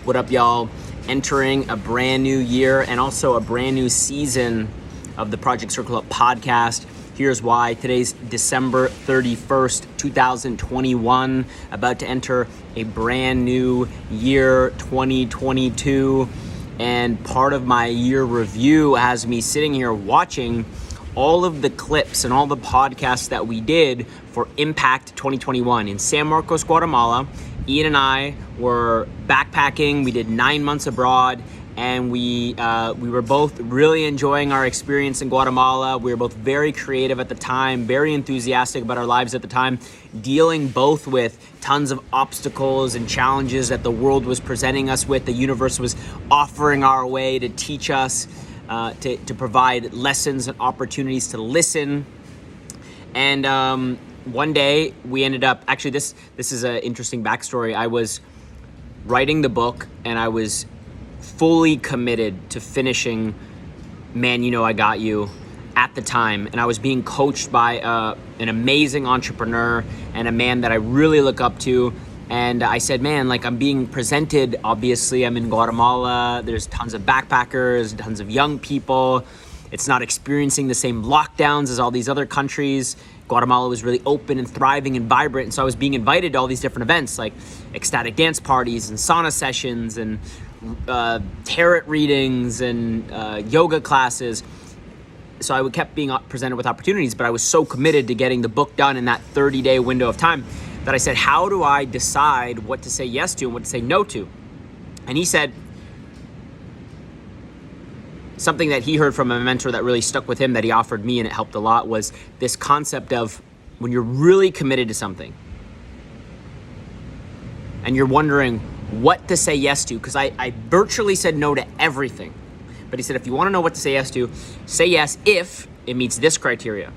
What up, y'all? Entering a brand new year and also a brand new season of the Project Circle Up podcast. Here's why. Today's December 31st, 2021, about to enter a brand new year, 2022. And part of my year review has me sitting here watching all of the clips and all the podcasts that we did for Impact 2021 in San Marcos, Guatemala. Iain and I were backpacking. We did 9 months abroad, and we were both really enjoying our experience in Guatemala. We were both very creative at the time, very enthusiastic about our lives at the time, dealing both with tons of obstacles and challenges that the world was presenting us with. The universe was offering our way to teach us, to provide lessons and opportunities to listen. And one day we ended up, actually this is an interesting backstory. I was writing the book and I was fully committed to finishing Man, You Know I Got You at the time. And I was being coached by an amazing entrepreneur and a man that I really look up to. And I said, man, like I'm being presented, obviously I'm in Guatemala, there's tons of backpackers, tons of young people. It's not experiencing the same lockdowns as all these other countries. Guatemala was really open and thriving and vibrant. And so I was being invited to all these different events like ecstatic dance parties and sauna sessions and tarot readings and yoga classes. So I kept being presented with opportunities, but I was so committed to getting the book done in that 30-day window of time that I said, how do I decide what to say yes to and what to say no to? And he said, something that he heard from a mentor that really stuck with him that he offered me and it helped a lot was this concept of when you're really committed to something and you're wondering what to say yes to, because I virtually said no to everything. But he said, if you want to know what to say yes to, say yes if it meets this criteria.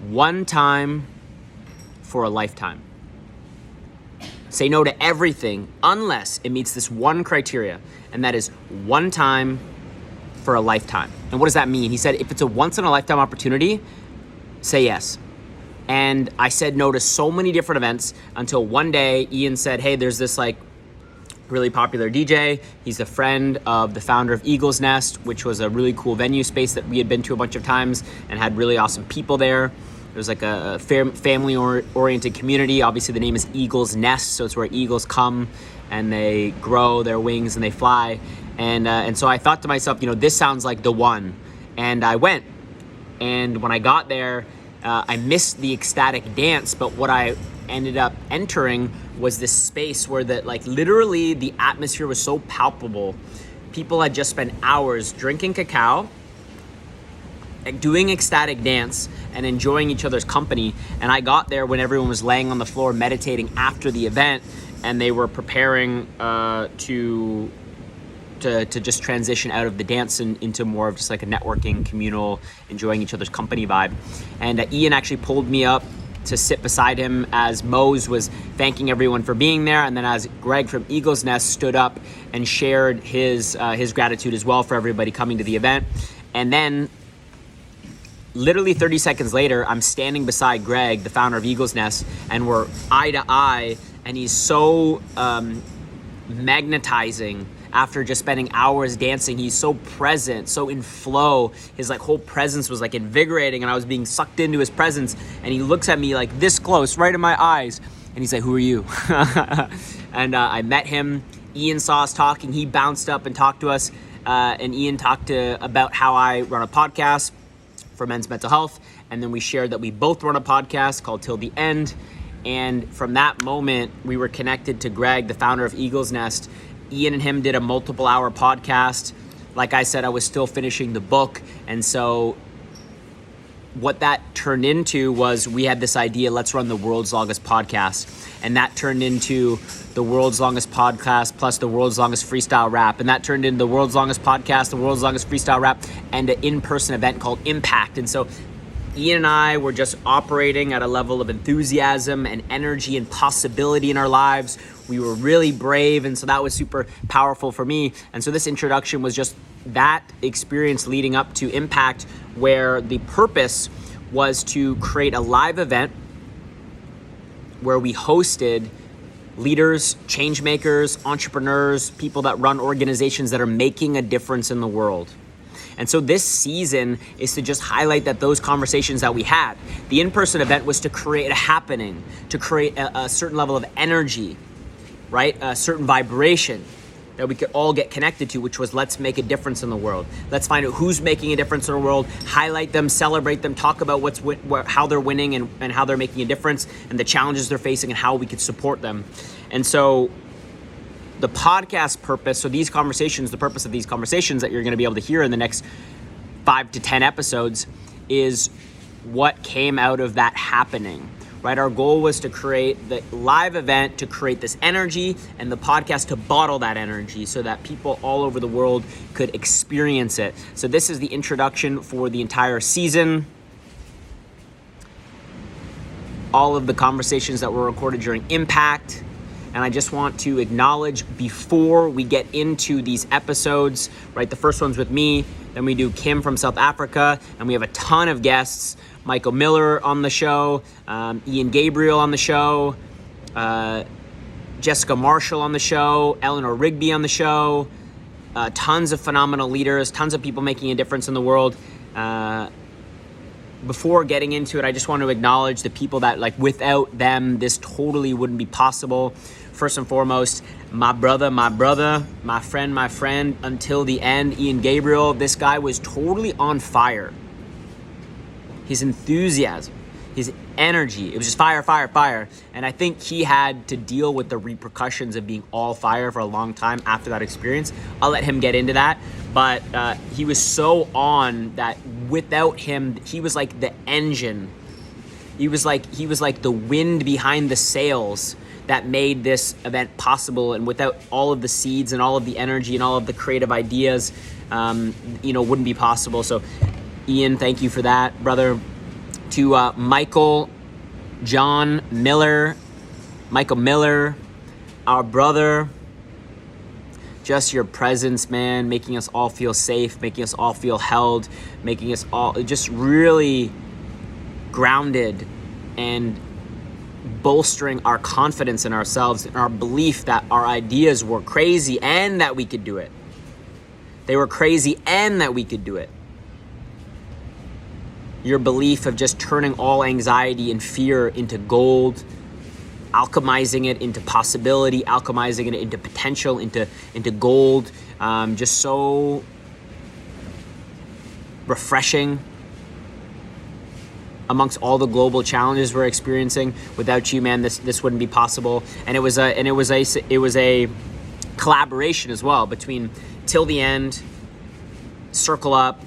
One time for a lifetime. Say no to everything unless it meets this one criteria, and that is one time for a lifetime. And what does that mean? He said, if it's a once in a lifetime opportunity, say yes. And I said no to so many different events until one day Iain said, hey, there's this like really popular DJ. He's a friend of the founder of Eagle's Nest, which was a really cool venue space that we had been to a bunch of times and had really awesome people there. It was like a family-oriented community. Obviously, the name is Eagle's Nest, so it's where eagles come and they grow their wings and they fly. And so I thought to myself, this sounds like the one. And I went. And when I got there, I missed the ecstatic dance, but what I ended up entering was this space where literally the atmosphere was so palpable. People had just spent hours drinking cacao, doing ecstatic dance, and enjoying each other's company. And I got there when everyone was laying on the floor meditating after the event, and they were preparing to just transition out of the dance and into more of just like a networking, communal, enjoying each other's company vibe. And Iain actually pulled me up to sit beside him as Mose was thanking everyone for being there, and then as Greg from Eagle's Nest stood up and shared his gratitude as well for everybody coming to the event. And then literally 30 seconds later, I'm standing beside Greg, the founder of Eagle's Nest, and we're eye to eye, and he's so magnetizing. After just spending hours dancing, he's so present, so in flow. His whole presence was invigorating, and I was being sucked into his presence. And he looks at me this close, right in my eyes, and he's like, "Who are you?" And I met him. Iain saw us talking. He bounced up and talked to us. And Iain talked about how I run a podcast for men's mental health, and then we shared that we both run a podcast called Till the End. And from that moment, we were connected to Greg, the founder of Eagle's Nest. Iain and him did a multiple hour podcast. Like I said, I was still finishing the book. And so what that turned into was we had this idea, let's run the world's longest podcast. And that turned into the world's longest podcast plus the world's longest freestyle rap. And that turned into the world's longest podcast, the world's longest freestyle rap, and an in-person event called Impact. And so Iain and I were just operating at a level of enthusiasm and energy and possibility in our lives. We were really brave, and so that was super powerful for me. And so this introduction was just that experience leading up to Impact, where the purpose was to create a live event where we hosted leaders, change makers, entrepreneurs, people that run organizations that are making a difference in the world. And so this season is to just highlight that those conversations that we had. The in-person event was to create a happening, to create a certain level of energy, right? A certain vibration that we could all get connected to, which was let's make a difference in the world. Let's find out who's making a difference in the world, highlight them, celebrate them, talk about how they're winning and how they're making a difference and the challenges they're facing and how we could support them. And so the podcast purpose, so these conversations, the purpose of these conversations that you're going to be able to hear in the next 5 to 10 episodes is what came out of that happening. Right, our goal was to create the live event, to create this energy, and the podcast to bottle that energy so that people all over the world could experience it. So this is the introduction for the entire season. All of the conversations that were recorded during Impact. And I just want to acknowledge before we get into these episodes, right, the first one's with me, then we do Kim from South Africa, and we have a ton of guests. Michael Miller on the show, Iain Gabriel on the show, Jessica Marshall on the show, Eleanor Rigby on the show, tons of phenomenal leaders, tons of people making a difference in the world. Before getting into it, I just want to acknowledge the people that, like, without them, this totally wouldn't be possible. First and foremost, my brother, my friend, until the end, Iain Gabriel. This guy was totally on fire. His enthusiasm, his energy, it was just fire. And I think he had to deal with the repercussions of being all fire for a long time after that experience. I'll let him get into that. But he was so on that without him, he was like the engine. He was like the wind behind the sails that made this event possible. And without all of the seeds and all of the energy and all of the creative ideas, wouldn't be possible. So Iain, thank you for that, brother. To Michael Miller, our brother, just your presence, man, making us all feel safe, making us all feel held, making us all just really grounded and bolstering our confidence in ourselves and our belief that our ideas were crazy and that we could do it. They were crazy and that we could do it. Your belief of just turning all anxiety and fear into gold, alchemizing it into possibility, alchemizing it into potential, into gold, just so refreshing amongst all the global challenges we're experiencing. Without you, man, this wouldn't be possible. And it was a collaboration as well between Till the End, Circle Up,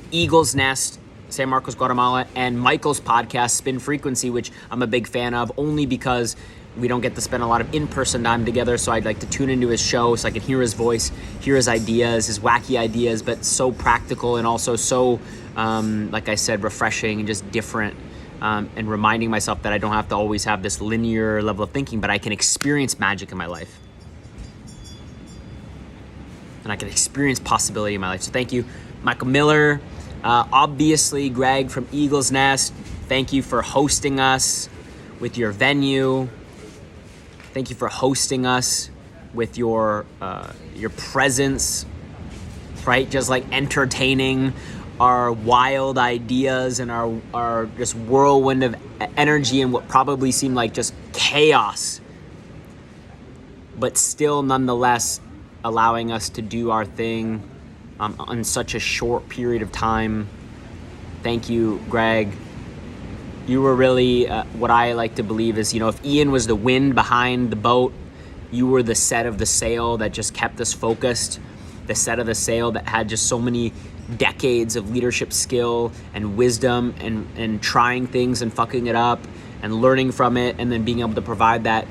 Eagle's Nest, San Marcos, Guatemala, and Michael's podcast, Spin Frequency, which I'm a big fan of only because we don't get to spend a lot of in-person time together. So I'd like to tune into his show so I can hear his voice, hear his ideas, his wacky ideas, but so practical and also so, like I said, refreshing and just different. And reminding myself that I don't have to always have this linear level of thinking, but I can experience magic in my life. And I can experience possibility in my life. So thank you, Michael Miller. Obviously, Greg from Eagle's Nest, thank you for hosting us with your venue. Thank you for hosting us with your presence, right? Just like entertaining our wild ideas and our just whirlwind of energy and what probably seemed like just chaos, but still nonetheless allowing us to do our thing on such a short period of time. Thank you, Greg. You were really what I like to believe is, if Iain was the wind behind the boat, you were the set of the sail that just kept us focused, the set of the sail that had just so many decades of leadership skill and wisdom and trying things and fucking it up and learning from it, and then being able to provide that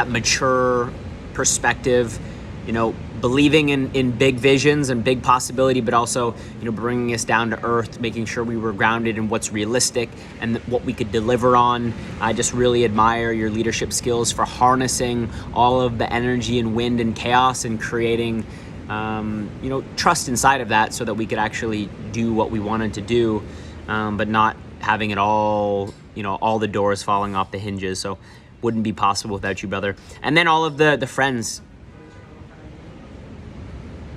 mature perspective, believing in big visions and big possibility, but also, bringing us down to earth, making sure we were grounded in what's realistic and what we could deliver on. I just really admire your leadership skills for harnessing all of the energy and wind and chaos and creating, trust inside of that so that we could actually do what we wanted to do, but not having it all, all the doors falling off the hinges. So wouldn't be possible without you, brother. And then all of the friends,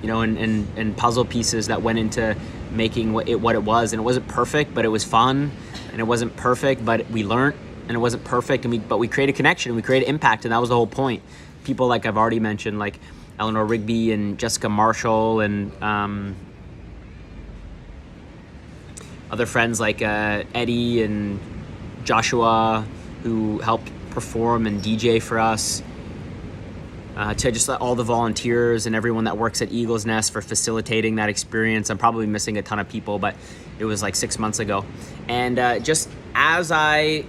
and puzzle pieces that went into making what it was. And it wasn't perfect, but it was fun. And it wasn't perfect, but we learned. And it wasn't perfect, but we created connection, we created impact, and that was the whole point. People like I've already mentioned, like Eleanor Rigby and Jessica Marshall, and other friends like Eddie and Joshua, who helped perform and DJ for us. To just all the volunteers and everyone that works at Eagle's Nest for facilitating that experience. I'm probably missing a ton of people, but it was like 6 months ago. And just as I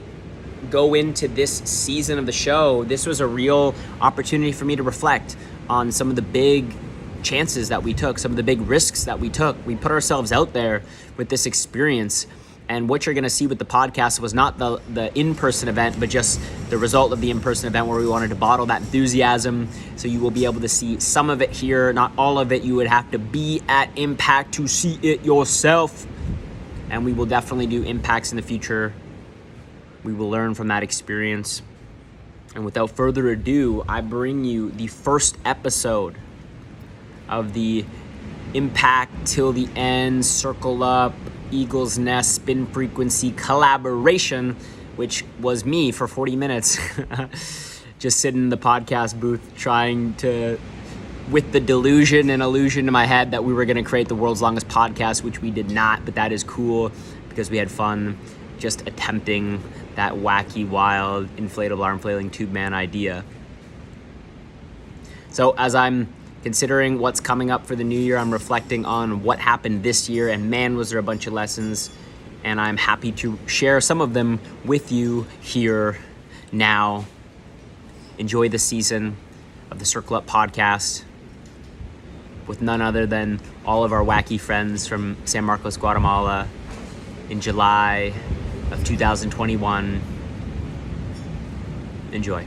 go into this season of the show, this was a real opportunity for me to reflect on some of the big chances that we took, some of the big risks that we took. We put ourselves out there with this experience, and what you're going to see with the podcast was not the in-person event, but just the result of the in-person event, where we wanted to bottle that enthusiasm. So you will be able to see some of it here, not all of it. You would have to be at Impact to see it yourself, and we will definitely do impacts in the future. We will learn from that experience. And without further ado, I bring you the first episode of the Impact Till the End, Circle Up, Eagle's Nest, Spin Frequency collaboration, which was me for 40 minutes. Just sitting in the podcast booth trying to, with the delusion and illusion in my head that we were going to create the world's longest podcast, which we did not, but that is cool because we had fun just attempting that wacky, wild, inflatable arm flailing tube man idea. So as I'm considering what's coming up for the new year, I'm reflecting on what happened this year, and man, was there a bunch of lessons, and I'm happy to share some of them with you here now. Enjoy the season of the Circle Up podcast with none other than all of our wacky friends from San Marcos, Guatemala in July of 2021. Enjoy.